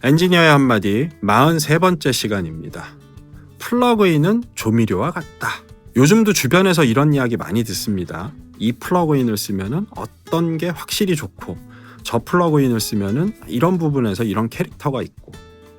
엔지니어의 한마디 43번째 시간입니다. 플러그인은 조미료와 같다. 요즘도 주변에서 이런 이야기 많이 듣습니다. 이 플러그인을 쓰면은 어떤 게 확실히 좋고 저 플러그인을 쓰면은 이런 부분에서 이런 캐릭터가 있고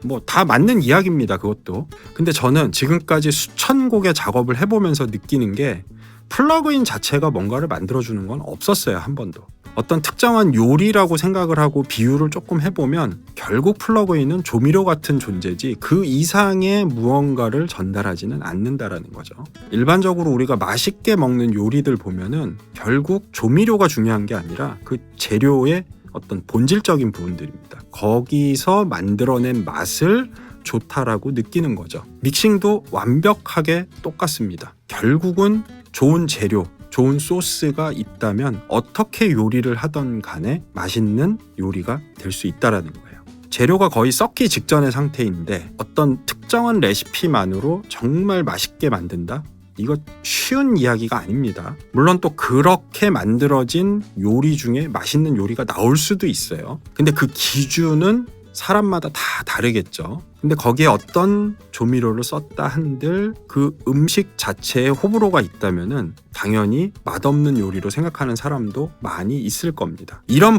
뭐 다 맞는 이야기입니다. 그것도. 근데 저는 지금까지 수천 곡의 작업을 해보면서 느끼는 게 플러그인 자체가 뭔가를 만들어주는 건 없었어요. 한 번도. 어떤 특정한 요리라고 생각을 하고 비유를 조금 해보면 결국 플러그인은 조미료 같은 존재지 그 이상의 무언가를 전달하지는 않는다라는 거죠. 일반적으로 우리가 맛있게 먹는 요리들 보면은 결국 조미료가 중요한 게 아니라 그 재료의 어떤 본질적인 부분들입니다. 거기서 만들어낸 맛을 좋다라고 느끼는 거죠. 믹싱도 완벽하게 똑같습니다. 결국은 좋은 재료, 좋은 소스가 있다면 어떻게 요리를 하던 간에 맛있는 요리가 될 수 있다라는 거예요. 재료가 거의 썩기 직전의 상태인데 어떤 특정한 레시피만으로 정말 맛있게 만든다? 이거 쉬운 이야기가 아닙니다. 물론 또 그렇게 만들어진 요리 중에 맛있는 요리가 나올 수도 있어요. 근데 그 기준은 사람마다 다 다르겠죠. 근데 거기에 어떤 조미료를 썼다 한들 그 음식 자체에 호불호가 있다면은 당연히 맛없는 요리로 생각하는 사람도 많이 있을 겁니다. 이런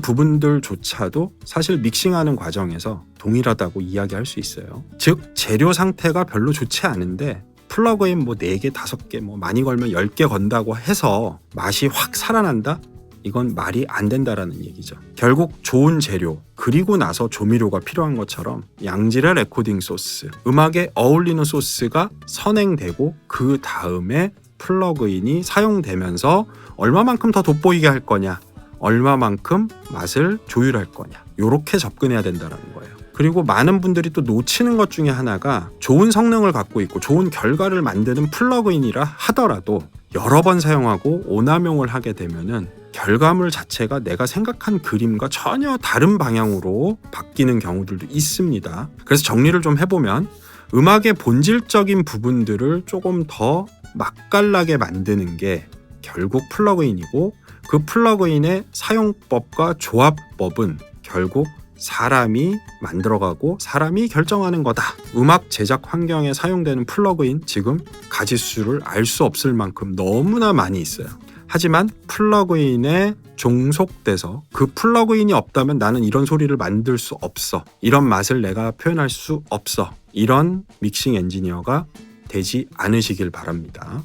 부분들조차도 사실 믹싱하는 과정에서 동일하다고 이야기할 수 있어요. 즉 재료 상태가 별로 좋지 않은데 플러그인 뭐 4개, 5개, 뭐 많이 걸면 10개 건다고 해서 맛이 확 살아난다? 이건 말이 안 된다라는 얘기죠. 결국 좋은 재료 그리고 나서 조미료가 필요한 것처럼 양질의 레코딩 소스, 음악에 어울리는 소스가 선행되고 그 다음에 플러그인이 사용되면서 얼마만큼 더 돋보이게 할 거냐, 얼마만큼 맛을 조율할 거냐, 이렇게 접근해야 된다라는 거예요. 그리고 많은 분들이 또 놓치는 것 중에 하나가 좋은 성능을 갖고 있고 좋은 결과를 만드는 플러그인이라 하더라도 여러 번 사용하고 오남용을 하게 되면은 결과물 자체가 내가 생각한 그림과 전혀 다른 방향으로 바뀌는 경우들도 있습니다. 그래서 정리를 좀 해보면 음악의 본질적인 부분들을 조금 더 맛깔나게 만드는 게 결국 플러그인이고 그 플러그인의 사용법과 조합법은 결국 사람이 만들어가고 사람이 결정하는 거다. 음악 제작 환경에 사용되는 플러그인 지금 가지수를 알 수 없을 만큼 너무나 많이 있어요. 하지만 플러그인에 종속돼서 그 플러그인이 없다면 나는 이런 소리를 만들 수 없어. 이런 맛을 내가 표현할 수 없어. 이런 믹싱 엔지니어가 되지 않으시길 바랍니다.